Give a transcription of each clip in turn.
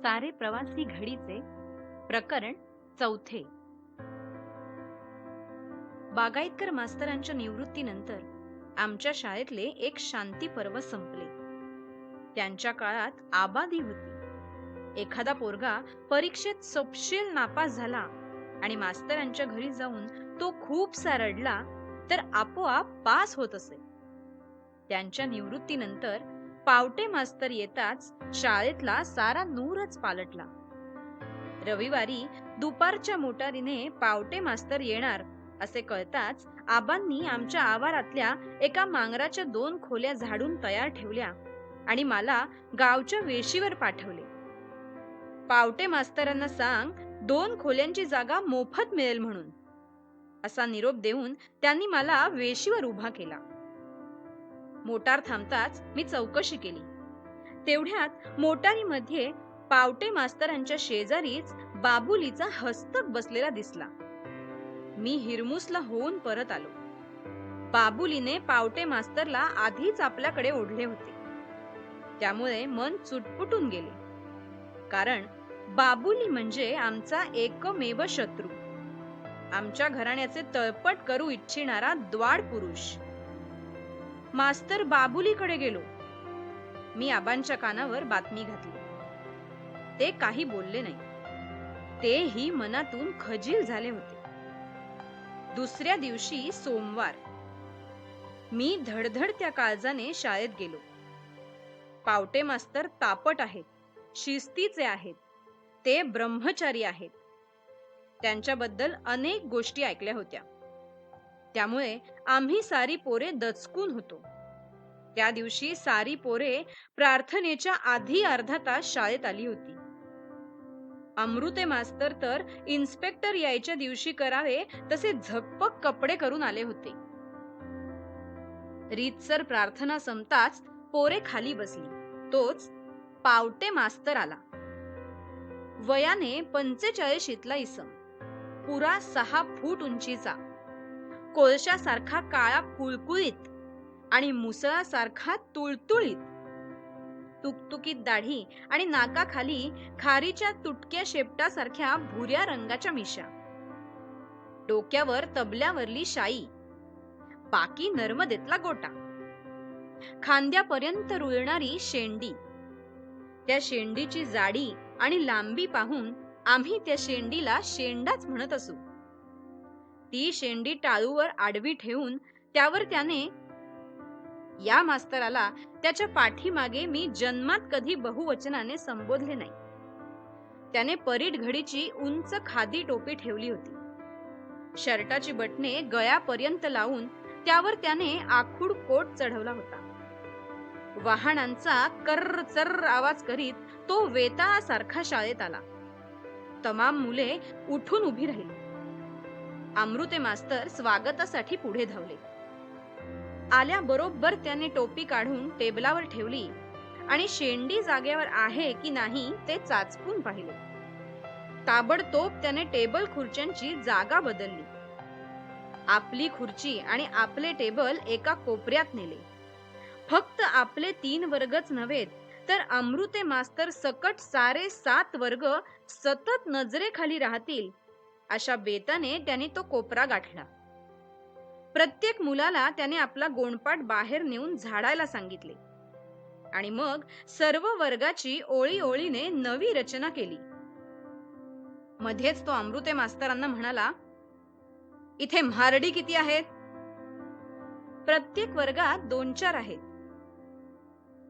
सारे प्रवासी घडीचे प्रकरण चौथे. बागायतकर मास्तरांच्या निवृत्तीनंतर आमच्या शाळेतले एक शांती पर्व संपले. त्यांच्या काळात आबादी होती. एखादा पोरगा परीक्षेत सपशेल नापास झाला आणि मास्तरांच्या घरी जाऊन तो खूपसा रडला तर आपोआप पास होत असे. त्यांच्या निवृत्तीनंतर पावटे मास्तर येताच शाळेतला सारा नूरच पालटला. रविवारी दुपारच्या मोटारीने पावटे मास्तर येणार असे कळताच आबांनी आमच्या आवारातल्या एका मांगराच्या 2 खोल्या झाडून तयार ठेवल्या आणि मला गावच्या वेशीवर पाठवले. पावटे मास्तरांना सांग 2 खोल्यांची जागा मोफत मिळेल म्हणून, असा निरोप देऊन त्यांनी मला वेशीवर उभा केला. मोटार थांबताच मी चौकशी केली. तेवढ्यात मोटारीमध्ये पावटे मास्तरांच्या शेजारीच बाबुलीचा हस्तक बसलेला दिसला. मी हिरमुसला होऊन परत आलो. बाबुलीने पावटे मास्तरला आधीच आपल्याकडे ओढले होते. त्यामुळे मन चुटपुटून गेले. कारण बाबुली म्हणजे आमचा एकमेव शत्रू, आमच्या घराण्याचे तळपट करू इच्छिणारा द्वाड पुरुष. मास्तर बाबुलीकडे गेलो. मी आबांच्या कानावर बातमी घातली. ते काही बोलले नाही. तेही मनातून खजील झाले होते. दुसऱ्या दिवशी सोमवार. मी धडधडत्या काळजाने शाळेत गेलो. पावटे मास्तर तापट आहेत, शिस्तीचे आहेत, ते ब्रह्मचारी आहेत. त्यांच्याबद्दल अनेक गोष्टी ऐकल्या होत्या. त्यामुळे आम्ही सारी पोरे दचकून होतो. त्या दिवशी सारी पोरे प्रार्थनेच्या आधी अर्धा तास शाळेत आली होती. अमृते मास्तर तर इन्स्पेक्टर यायच्या दिवशी करावे तसे झकपक कपडे करून आले होते. रीतसर प्रार्थना संपताच पोरे खाली बसली. तोच पावटे मास्तर आला. वयाने 45ला इसम, पुरा 6 फूट उंचीचा, कोळशासारखा काळा कुळकुळीत आणि मुसळासारखा तुळतुळीत, तुकतुकीत दाढी आणि नाकाखाली खारीच्या तुटक्या शेपटासारख्या भुऱ्या रंगाच्या मिशा, डोक्यावर तबल्यावरली शाई, बाकी नर्मदेतला गोटा, खांद्यापर्यंत रुळणारी शेंडी. त्या शेंडीची जाडी आणि लांबी पाहून आम्ही त्या शेंडीला शेंडाच म्हणत असू. ती शेंडी टाळूवर आडवी ठेवून त्यावर त्याने, या मास्तराला त्याच्या पाठीमागे मी जन्मात कधी बहुवचनाने संबोधले नाही. त्याने परीट घडीची उंच खादी टोपी ठेवली होती. शर्टाची बटणे गळ्यापर्यंत लावून त्यावर त्याने आखूड कोट चढवला होता. वाहनांचा कर्र चर्र आवाज करीत तो वेताळासारखा शाळेत आला. तमाम मुले उठून उभी राहिली. अमृते मास्तर स्वागतासाठी पुढे धावले. आल्याबरोबर त्याने टोपी काढून टेबलावर ठेवली आणि शेंडी जागेवर आहे की नाही ते चाचपून पाहिले. ताबडतोब त्याने टेबल खुर्च्यांची जागा बदलली. आपली खुर्ची आणि आपले टेबल एका कोपऱ्यात नेले. फक्त आपले 3 वर्गच नव्हेत तर अमृते मास्तर सकट सारे 7 वर्ग सतत नजरेखाली राहतील अशा बेताने त्याने तो कोपरा गाठला. प्रत्येक मुलाला त्याने आपला गोणपाट बाहेर नेऊन झाडायला सांगितले आणि मग सर्व वर्गाची ओळी ओळीने नवी रचना केली. मध्येच तो अमृते मास्तरांना म्हणाला, इथे म्हारडी किती आहेत? प्रत्येक वर्गात 2-4 आहेत.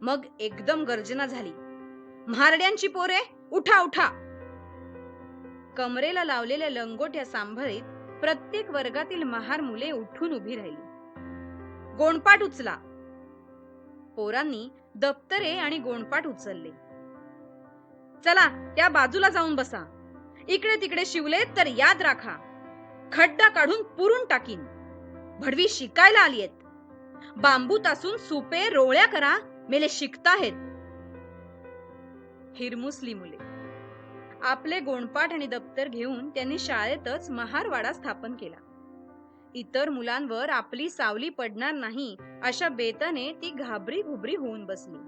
मग एकदम गर्जना झाली, म्हारड्यांची पोरे उठा उठा. कमरेला लावलेल्या लंगोट्या सांभाळीत प्रत्येक वर्गातील महार मुले उठून उभी राहिली. गोणपाट उचला. पोरांनी दप्तरे आणि गोणपाट उचलले. चला त्या बाजूला जाऊन बसा. इकडे तिकडे शिवलेत तर याद राखा, खड्डा काढून पुरून टाकीन. भडवी शिकायला आलीयेत. बांबू तासून सुपे रोळ्या करा, मेले शिकताहेत. हिरमुसली मुले. आपले गोणपाट आणि दप्तर घेऊन त्यांनी शाळेतच महारवाडा स्थापन केला. इतर मुलांवर आपली सावली पडणार नाही अशा बेताने ती घाबरी घुबरी होऊन बसली.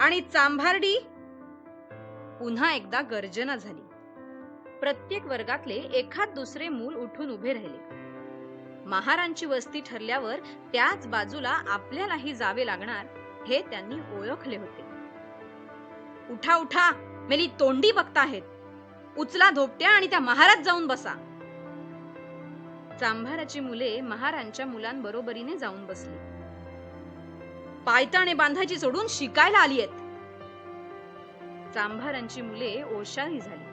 आणि चांभारडी पुन्हा एकदा गर्जना झाली. प्रत्येक वर्गातले एखाद दुसरे मूल उठून उभे राहिले. महारांची वस्ती ठरल्यावर त्याच बाजूला आपल्यालाही जावे लागणार हे त्यांनी ओळखले होते. उठा उठा, मेली तोंडी बघताहेत. उचला धोपट्या आणि त्या महारात जाऊन बसा. चांभाराची मुले महारांच्या मुलांबरोबरीने जाऊन बसली. पायताणे बांधायची सोडून शिकायला आली आहेत. चांभारांची मुले ओशारी झाली.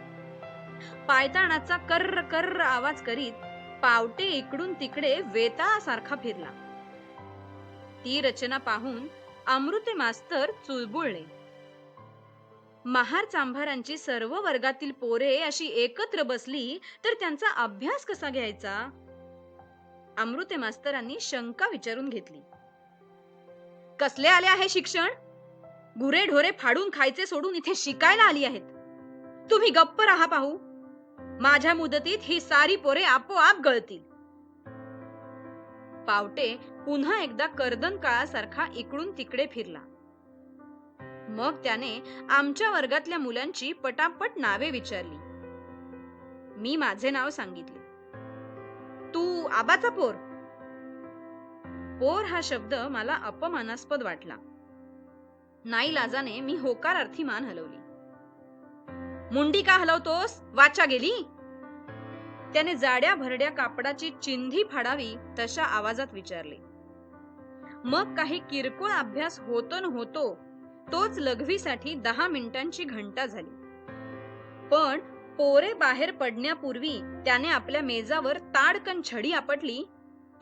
पायताणाचा कर्र कर्र आवाज करीत पावटे इकडून तिकडे वेताळासारखा फिरला. ती रचना पाहून अमृते मास्तर चुळबुळले. महार चांभारांची सर्व वर्गातील पोरे अशी एकत्र बसली तर त्यांचा अभ्यास कसा घ्यायचा? अमृते मास्तरांनी शंका विचारून घेतली. कसले आले आहे शिक्षण? गुरे ढोरे फाडून खायचे सोडून इथे शिकायला आली आहेत. तुम्ही गप्प राहा पाहू. माझ्या मुदतीत ही सारी पोरे आपोआप गळतील. पावटे पुन्हा एकदा कर्दन काळासारखा इकडून तिकडे फिरला. मग त्याने आमच्या वर्गातल्या मुलांची पटापट नावे विचारली. मी माझे नाव सांगितले. तू आबाचा पोर? पोर हा शब्द मला अपमानास्पद वाटला. नाईलाजाने मी होकारार्थी मान हलवली. मुंडी का हलवतोस? वाचा गेली? त्याने जाड्या भरड्या कापडाची चिंधी फाडावी तशा आवाजात विचारले. मग काही किरकोळ अभ्यास होतो न होतो तोच लघवीसाठी 10 मिनिटांची घंटा झाली. पण पोरे बाहेर पडण्यापूर्वी त्याने आपल्या मेजावर ताडकन छडी आपटली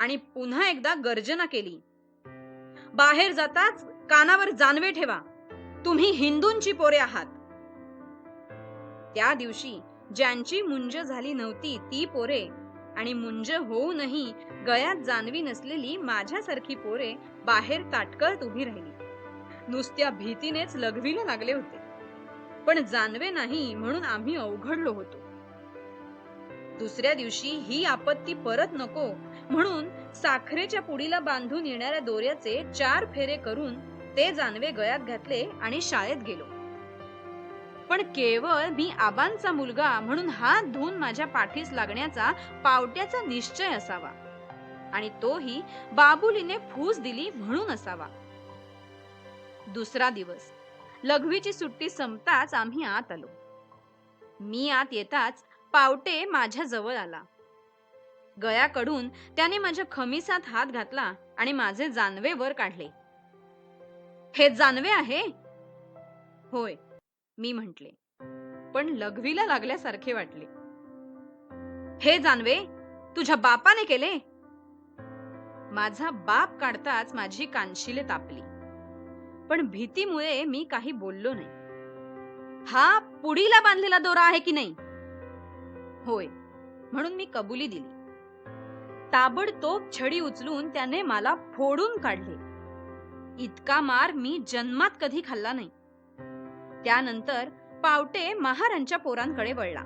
आणि पुन्हा एकदा गर्जना केली. बाहेर जाताच कानावर जानवे ठेवा. तुम्ही हिंदूंची पोरे आहात. त्या दिवशी ज्यांची मुंज झाली नव्हती ती पोरे आणि मुंज होऊनही गळ्यात जानवी नसलेली माझ्यासारखी पोरे बाहेर ताटकळत उभी राहिली. नुसत्या भीतीनेच लघवीला लागले होते. पण जानवे नाही म्हणून आम्ही अवघडलो होतो. दुसऱ्या दिवशी ही आपत्ती परत नको म्हणून साखरेच्या पुडीला बांधून येणाऱ्या दोऱ्याचे 4 फेरे करून ते जानवे गळ्यात घातले आणि शाळेत गेलो. पण केवळ मी आबांचा मुलगा म्हणून हात धुवून माझ्या पाठीस लागण्याचा पावट्याचा निश्चय असावा आणि तोही बाबुलीने फूस दिली म्हणून असावा. दुसरा दिवस लघवीची सुट्टी संपताच आम्ही आत आलो. मी आत येताच पावटे माझ्या जवळ आला. गळ्याकडून त्याने माझ्या खमिसात हात घातला आणि माझे जानवे वर काढले. हे जानवे आहे? होय, मी म्हटले, पण लघवीला लागल्यासारखे वाटले. हे जानवे तुझ्या बापाने केले? माझा बाप काढताच माझी कानशिले तापली. पण भीतीमुळे मी काही बोललो नाही. हा पुडीला बांधलेला दोरा आहे की नाही? होय, म्हणून मी कबुली दिली. ताबडतोब छडी उचलून त्याने मला फोडून काढले. इतका मार मी जन्मात कधी खाल्ला नाही. त्यानंतर पावटे महारांच्या पोरांकडे वळला.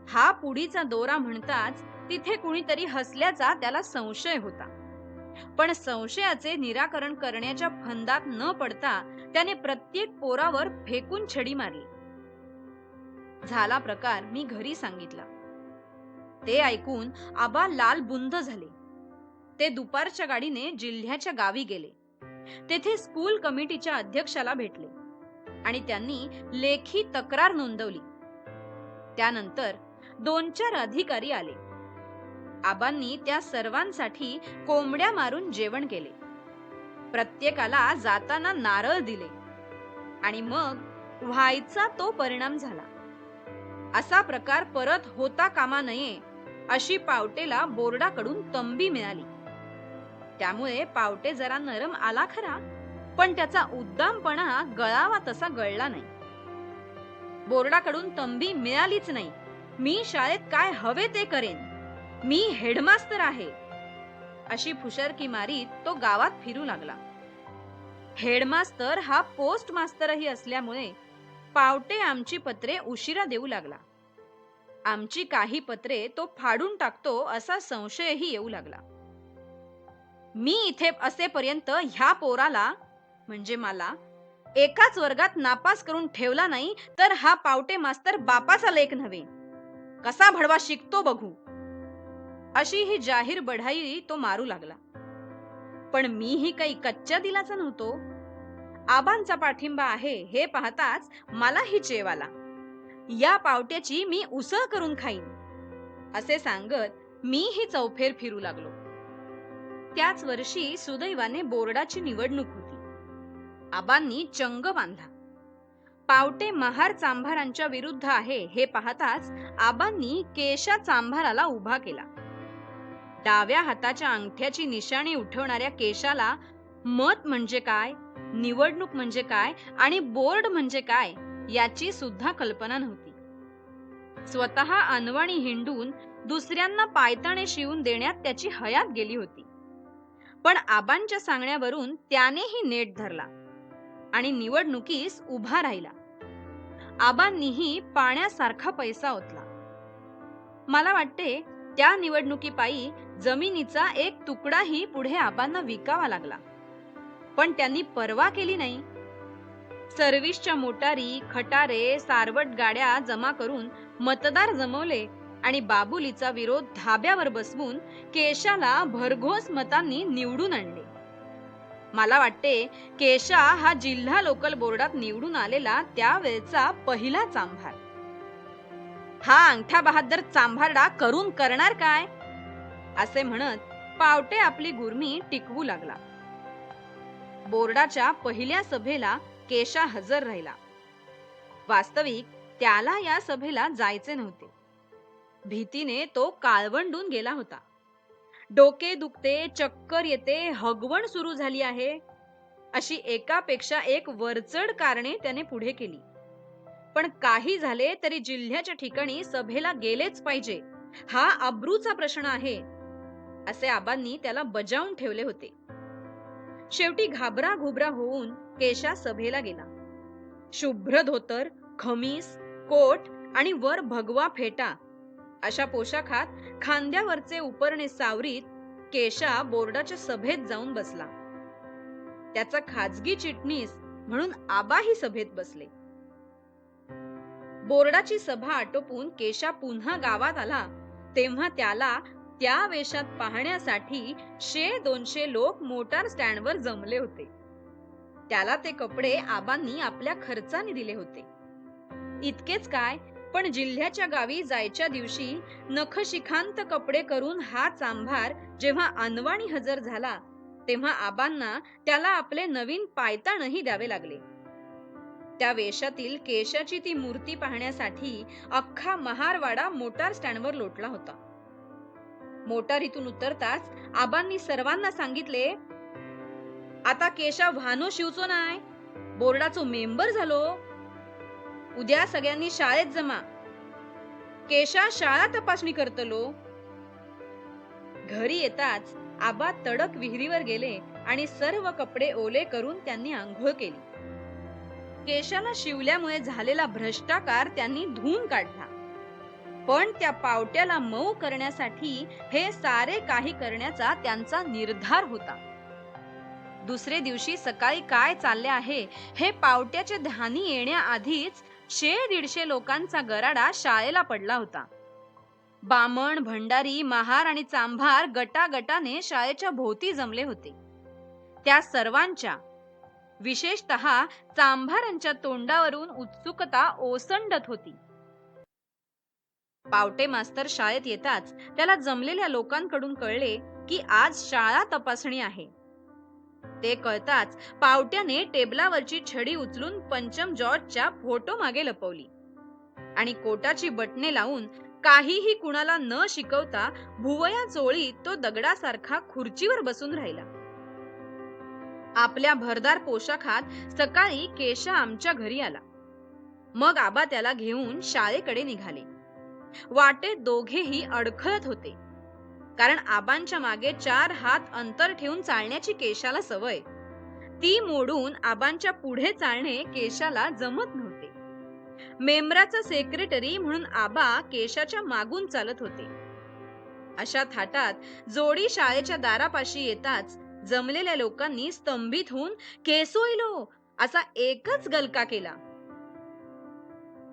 हा पुडीचा दोरा म्हणताच तिथे कुणीतरी हसल्याचा त्याला संशय होता. पण संशयाचे निराकरण करण्याच्या फंदात न पडता त्याने प्रत्येक पोरावर फेकून छडी मारली. झाला प्रकार मी घरी सांगितला. ते ऐकून आबा लाल बुंद झाले. ते दुपारच्या गाडीने जिल्ह्याच्या गावी गेले. तेथे स्कूल कमिटीच्या अध्यक्षाला भेटले आणि त्यांनी लेखी तक्रार नोंदवली. त्यानंतर 2-4 अधिकारी आले. आबांनी त्या सर्वांसाठी कोंबड्या मारून जेवण केले. प्रत्येकाला जाताना नारळ दिले आणि मग व्हायचा तो परिणाम झाला. असा प्रकार परत होता कामा नये अशी पावटेला बोर्डाकडून तंबी मिळाली. त्यामुळे पावटे जरा नरम आला खरा, पण त्याचा उद्दामपणा गळावा तसा गळला नाही. बोर्डाकडून तंबी मिळालीच नाही. मी शाळेत काय हवे ते करेन, मी हेडमास्तर आहे अशी फुशरकी मारीत तो गावात फिरू लागला. हेडमास्तर हा पोस्ट मास्तरही असल्यामुळे पावटे आमची पत्रे उशिरा देऊ लागला. आमची काही पत्रे तो फाडून टाकतो असा संशयही येऊ लागला. मी इथे असेपर्यंत ह्या पोराला म्हणजे मला एकाच वर्गात नापास करून ठेवला नाही तर हा पावटे मास्तर बापाचा लेक नव्हे. कसा भडवा शिकतो बघू. अशी ही जाहीर बढाई तो मारू लागला. पण मीही काही कच्च्या दिलाचा नव्हतो. आबांचा पाठिंबा आहे हे पाहताच मलाही चेव आला. या पावट्याची मी उसळ करून खाईन असे सांगत मीही चौफेर फिरू लागलो. त्याच वर्षी सुदैवाने बोर्डाची निवडणूक होती. आबांनी चंग बांधला. पावटे महार चांभारांच्या विरुद्ध आहे हे पाहताच आबांनी केशा चांभाराला उभा केला. डाव्या हाताच्या अंगठ्याची निशाणी उठवणाऱ्या केशाला मत म्हणजे काय, निवडणूक म्हणजे काय आणि बोर्ड म्हणजे काय याची सुद्धा कल्पना नव्हती. स्वतः अनवाणी हिंडून दुसऱ्यांना पायताणे शिवून देण्यात त्याची हयात गेली होती. पण आबांच्या सांगण्यावरून त्यानेही नेट धरला आणि निवडणुकीस उभा राहिला. आबांनीही पाण्यासारखा पैसा ओतला. मला वाटते त्या निवडणुकीपायी जमिनीचा एक तुकडाही पुढे आबांना विकावा लागला. पण त्यांनी पर्वा केली नाही. सर्व्हिसच्या मोटारी, खटारे, सारवट गाड्या जमा करून मतदार जमवले आणि बाबुलीचा विरोध धाब्यावर बसवून केशाला भरघोस मतांनी निवडून आणले. मला वाटते केशा हा जिल्हा लोकल बोर्डात निवडून आलेला त्यावेळचा पहिला चांभार. हा अंगठा बहादर चांभारडा करून करणार काय असे म्हणत पावटे आपली गुरमी टिकवू लागला. बोर्डाच्या पहिल्या सभेला केशा हजर राहिला. वास्तविक त्याला या सभेला जायचे नव्हते. भीतीने तो काळवंडून गेला होता. डोके दुखते, चक्कर येते, हगवण सुरू झाली आहे अशी एकापेक्षा एक वरचढ कारणे त्याने पुढे केली. पण काही झाले तरी जिल्ह्याच्या ठिकाणी सभेला गेलेच पाहिजे, हा अब्रूचा प्रश्न आहे असे आबांनी त्याला बजावून ठेवले होते. शेवटी घाबरा घुबरा होऊन केशा सभेला गेला. शुभ्र धोतर, खमीस, कोट आणि वर भगवा फेटा अशा पोशाखात खांद्यावरचे उपरणे सावरीत केशा बोर्डाच्या सभेत जाऊन बसला. त्याचा खाजगी चिटणीस म्हणून आबाही सभेत बसले. बोर्डाची सभा आटोपून केशा पुन्हा गावात आला तेव्हा त्याला त्या वेशात पाहण्यासाठी 100-200 लोक मोटार स्टँडवर जमले होते. त्याला ते कपडे आबांनी आपल्या खर्चाने दिले होते. इतकेच काय, पण जिल्ह्याच्या गावी जायच्या दिवशी नखशिखांत कपडे करून हा चांभार जेव्हा अनवाणी हजर झाला तेव्हा आबांना त्याला आपले नवीन पायताणही द्यावे लागले. त्या वेशातील केशाची ती मूर्ती पाहण्यासाठी अख्खा महारवाडा मोटार स्टँडवर लोटला होता. मोटारीतून उतरताच आबांनी सर्वांना सांगितले, आता केशा व्हानो शिवचो नाय, बोर्डाचो मेंबर झालो. उद्या सगळ्यांनी शाळेत जमा. केशा शाळा तपासणी करतलो. घरी येताच आबा तडक विहिरीवर गेले आणि सर्व कपडे ओले करून त्यांनी आंघोळ केली. केशाला शिवल्यामुळे झालेला भ्रष्टाचार त्यांनी धुवून काढला. पण त्या पावट्याला मऊ करण्यासाठी हे सारे काही करण्याचा त्यांचा निर्धार होता. दुसरे दिवशी सकाळी काय चालले आहे हे पावट्याच्या ध्यानी येण्याआधीच 100-150 लोकांचा गराडा शाळेला पडला होता. बामण, भंडारी, महार आणि चांभार गटागटाने शाळेच्या भोवती जमले होते. त्या सर्वांच्या, विशेषतः चांभारांच्या तोंडावरून उत्सुकता ओसंडत होती. पावटे मास्तर शाळेत येताच त्याला जमलेल्या लोकांकडून कळले की आज शाळा तपासणी आहे. ते कळताच पावट्याने टेबलावरची छडी उचलून पंचम जॉर्जच्या फोटो मागे लपवली आणि कोटाची बटणे लावून काहीही कुणाला न शिकवता भुवया चोळीत तो दगडासारखा खुर्चीवर बसून राहिला. आपल्या भरदार पोशाखात सकाळी केशा आमच्या घरी आला. मग आबा त्याला घेऊन शाळेकडे निघाले. वाटेत दोघेही अडखळत होते, कारण आबांच्या मागे 4 हात अंतर ठेवून चालण्याची केशाला सवय. ती मोडून आबांच्या पुढे चालणे केशाला जमत नव्हते. मेंबराचा सेक्रेटरी म्हणून आबा केशाच्या मागून चालत होते. अशा थाटात जोडी शाळेच्या दारापाशी येताच जमलेल्या लोकांनी स्तंभित होऊन केसोइलो असा एकच गलका केला.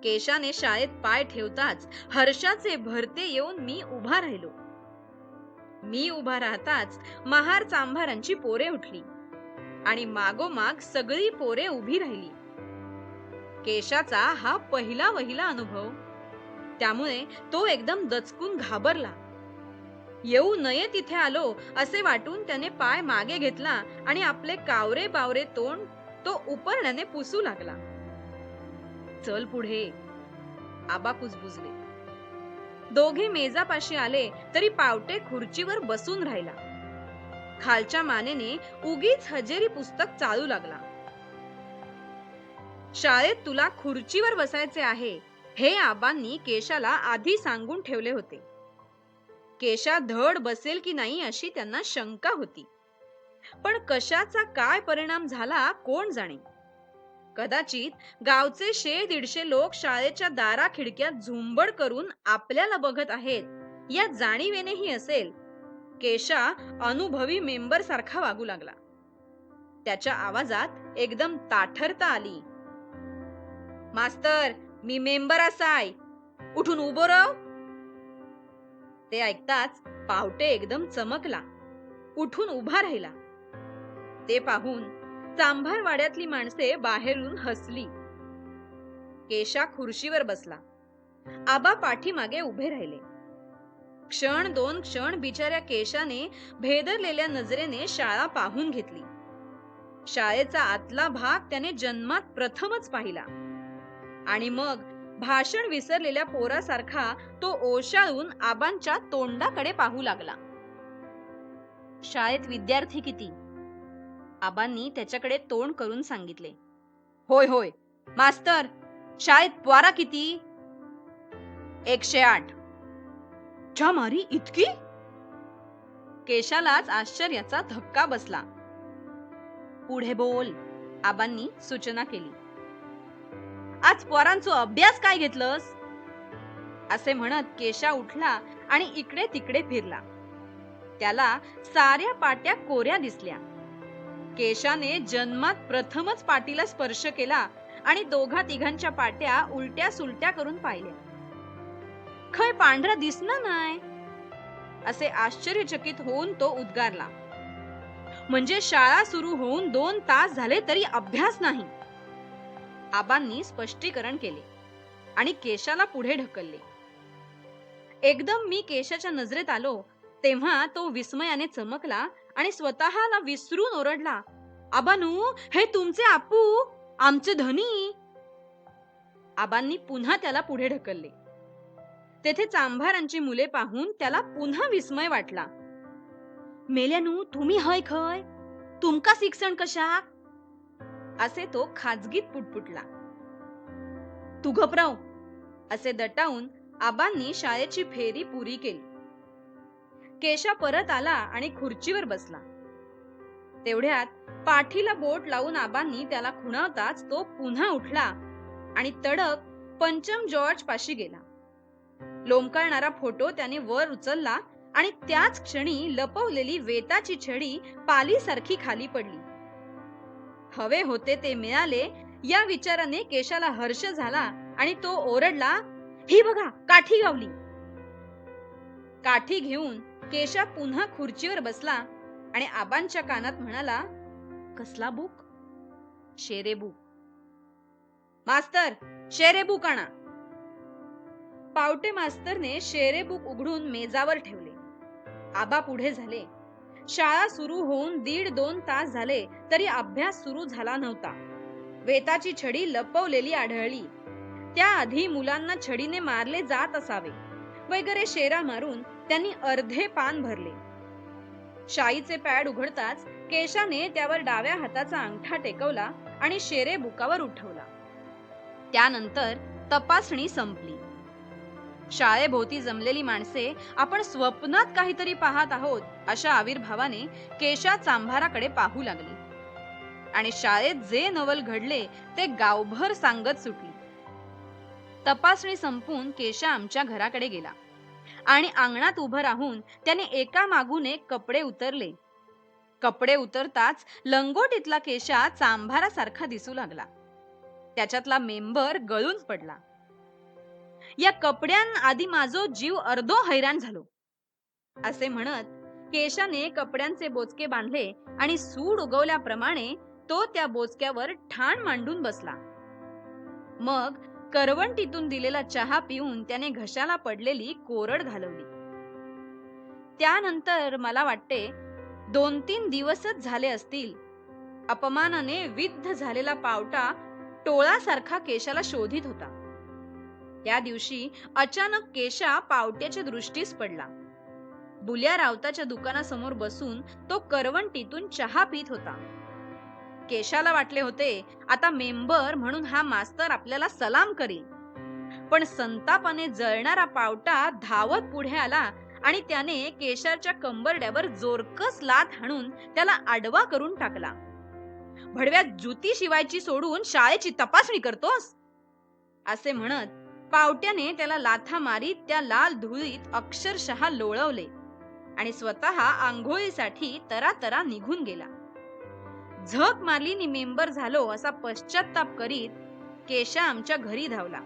केशाने शाळेत पाय ठेवताच हर्षाचे भरते येऊन मी उभा राहिलो. मी उभा राहताच महार चांभारांची पोरे उठली आणि मागोमाग सगळी पोरे उभी राहिली. केशाचा हा पहिला वहिला अनुभव, त्यामुळे तो एकदम दचकून घाबरला. येऊ नये तिथे आलो असे वाटून त्याने पाय मागे घेतला आणि आपले कावरे बावरे तोंड तो उपरण्याने पुसू लागला. चल पुढे, आबा कुजबुजले. दोघे मेजापाशी आले तरी पावटे खुर्चीवर बसून राहिला. खालच्या मानेने उगीच हजेरी पुस्तक चालू लागला. शाळेत तुला खुर्चीवर बसायचे आहे हे आबांनी केशाला आधी सांगून ठेवले होते. केशा धड बसेल की नाही अशी त्यांना शंका होती, पण कशाचा काय परिणाम झाला कोण जाणे. कदाचित गावचे 100-150 लोक शाळेच्या दारा खिडक्यात झुंबड करून आपल्याला बघत आहेत या जाणीवेनेही असेल. केशा अनुभवी मेंबर सारखा वागू लागला. त्याच्या आवाजात एकदम ताठरता आली. मास्तर, मी मेंबर असाय, उठून उभो राव. ते ऐकताच पावटे एकदम चमकला, उठून उभा राहिला. ते पाहून चांभारवाड्यातली माणसे बाहेरून हसली. केशा खुर्चीवर बसला. आबा पाठीमागे उभे राहिले. क्षण दोन क्षण बिचाऱ्या केशाने भेदरलेल्या नजरेने शाळा पाहून घेतली. शाळेचा आतला भाग त्याने जन्मात प्रथमच पाहिला आणि मग भाषण विसरलेल्या पोरासारखा तो ओशाळून आबांच्या तोंडाकडे पाहू लागला. शाळेत विद्यार्थी किती? आबांनी त्याच्याकडे तोंड करून सांगितले. होय होय मास्तर, शाळेत पोरा किती? 108. च्या मारी इतकी? केशालाच आश्चर्याचा धक्का बसला. पुढे बोल, आबांनी सूचना केली. आज पोरांचा अभ्यास काय घेतलंस? असे म्हणत केशा उठला आणि इकडे तिकडे फिरला. त्याला साऱ्या पाट्या कोऱ्या दिसल्या. केशाने जन्मात प्रथमच पाटीला स्पर्श केला आणि दोघा तिघांच्या पाट्या उलट्या सुलट्या करून पाहिल्या. खय पांढरा दिसना नाही, असे आश्चर्यचकित होऊन तो उद्गारला. म्हणजे शाळा सुरू होऊन 2 तास झाले तरी अभ्यास नाही. आबांनी स्पष्टीकरण केले आणि केशाला पुढे ढकलले. एकदम मी केशाच्या नजरेत आलो तेव्हा तो विस्मयाने चमकला आणि स्वतःला विसरून ओरडला. आबानू, हे तुमचे आपू, आमचे धनी. आबांनी पुन्हा त्याला पुढे ढकलले. तेथे चांभारांची मुले पाहून त्याला पुन्हा विस्मय वाटला. मेल्यानू, तुम्ही हय खय? तुमका शिक्षण कशा? असे तो खाजगीत पुटपुटला. तू घबराव, असे दटावून आबांनी शाळेची फेरी पुरी केली. केशा परत आला आणि खुर्चीवर बसला. तेवढ्यात पाठीला बोट लावून आबांनी त्याला खुणावताच तो पुन्हा उठला आणि तडक पंचम जॉर्ज पाशी गेला. लोंबकळणारा फोटो त्याने वर उचलला आणि त्याच क्षणी लपवलेली वेताची छडी पालीसारखी खाली पडली. हवे होते ते मिळाले या विचाराने केशाला हर्ष झाला आणि तो ओरडला, ही बघा, काठी गावली. काठी घेऊन केशा पुन्हा खुर्चीवर बसला आणि आबांच्या कानात म्हणाला, कसला बुक? शेरे बुक. मास्तर, शेरे बुक आणा. पावटे मास्तरने शेरे बुक उघडून मेजावर ठेवले. आबा पुढे झाले. शाळा सुरू होऊन 1.5-2 तास झाले तरी अभ्यास सुरू झाला नव्हता. वेताची छडी लपवलेली आढळली. त्याआधी मुलांना छडीने मारले जात असावे वगैरे शेरा मारून त्यांनी अर्धे पान भरले. शाईचे पॅड उघडताच केशाने त्यावर डाव्या हाताचा अंगठा टेकवला आणि शेरे बुकावर उठवला. त्यानंतर तपासणी संपली. शाळेभोवती जमलेली माणसे आपण स्वप्नात काहीतरी पाहत आहोत अशा आविर्भावाने केशा चांभाराकडे पाहू लागली आणि शाळेत जे नवल घडले ते गावभर सांगत सुटली. तपासणी संपून केशा आमच्या घराकडे गेला आणि अंगणात उभं राहून त्याने एका मागून एक कपडे उतरले. कपडे उतरताच लंगोटीतला केशा चांभारासारखा दिसू लागला. त्याच्यातला मेंबर गळून पडला. या कपड्यांआधी माझो जीव अर्धो हैराण झालो. असे म्हणत केशाने कपड्यांचे बोचके बांधले आणि सूड उगवल्याप्रमाणे तो त्या बोचक्यावर ठाण मांडून बसला. मग करवंटीतून दिलेला चहा पिऊन त्याने घशाला पडलेली कोरड घालवली. त्यानंतर मला वाटते 2-3 दिवसच झाले असतील, अपमानाने विद्ध झालेला पावटा टोळासारखा केशाला शोधित होता. त्या दिवशी अचानक केशा पावट्याच्या दृष्टीस पडला. बुल्या रावताच्या दुकानासमोर बसून तो करवंटीतून चहा पित होता. केशाला वाटले होते आता मेंबर म्हणून हा मास्तर आपल्याला सलाम करील, पण संतापाने जळणारा पावटा धावत पुढे आला आणि त्याने केशाच्या कंबरड्यावर जोरकस लाथ हाणून त्याला आडवा करून टाकला. भडव्या जुती शिवायची सोडून शाळेची तपासणी करतोस, असे म्हणत पावट्याने त्याला लाथा मारीत त्या लाल धुळीत अक्षरशः लोळवले आणि स्वतः आंघोळीसाठी तरातरा निघून गेला. झक मारली नि मेंबर झालो असा पश्चाताप करीत केशा आमच्या घरी धावला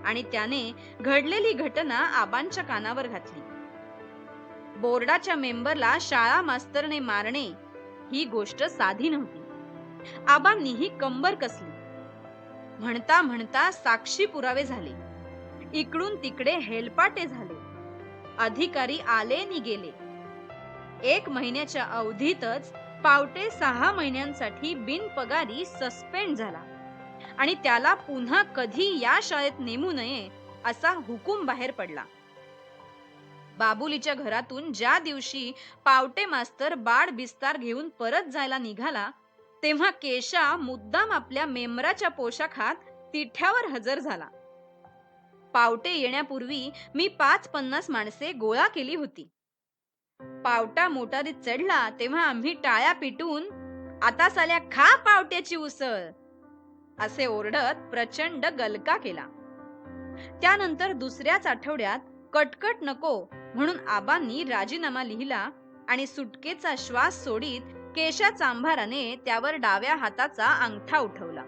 आणि त्याने घडलेली घटना आबांच्या कानावर घातली. बोर्डाच्या मेंबरला शाळा मास्तरने मारणे ही गोष्ट साधी नव्हती. आबांनीही कंबर कसली. म्हणता म्हणता साक्षी पुरावे झाले. इकडून तिकडे हेलपाटे झाले. अधिकारी आले नि गेले. 1 महिन्याच्या अवधीतच पावटे 6 महिन्यांसाठी बिनपगारी सस्पेंड झाला आणि त्याला पुन्हा कधी या शाळेत नेमू नये असा हुकूम बाहेर पडला. बाबुलीच्या घरातून ज्या दिवशी पावटे मास्तर बाड बिस्तार घेऊन परत जायला निघाला, तेव्हा केशा मुद्दाम आपल्या मेंबराच्या पोशाखात तिठ्यावर हजर झाला. पावटे येण्यापूर्वी मी 5-50 माणसे गोळा केली होती. पावटा मोटारीत चढला तेव्हा आम्ही टाळ्या पिटून आता साल्या खा पावट्याची उसळ असे ओरडत प्रचंड गलका केला. त्यानंतर दुसऱ्याच आठवड्यात कटकट नको म्हणून आबांनी राजीनामा लिहिला आणि सुटकेचा श्वास सोडीत केशा चांभाराने त्यावर डाव्या हाताचा अंगठा उठवला.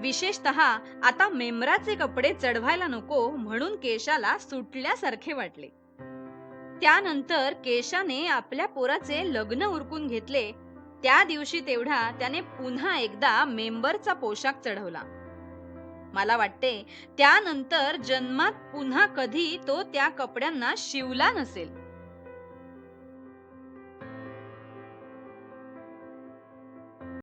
विशेषतः आता मेंबराचे कपडे चढवायला नको म्हणून केशाला सुटल्यासारखे वाटले. त्यानंतर केशाने आपल्या पोराचे लग्न उरकून घेतले. त्या दिवशी तेवढा त्याने पुन्हा एकदा मेंबरचा पोशाख चढवला. मला वाटते त्यानंतर जन्मात पुन्हा कधी तो त्या कपड्यांना शिवला नसेल.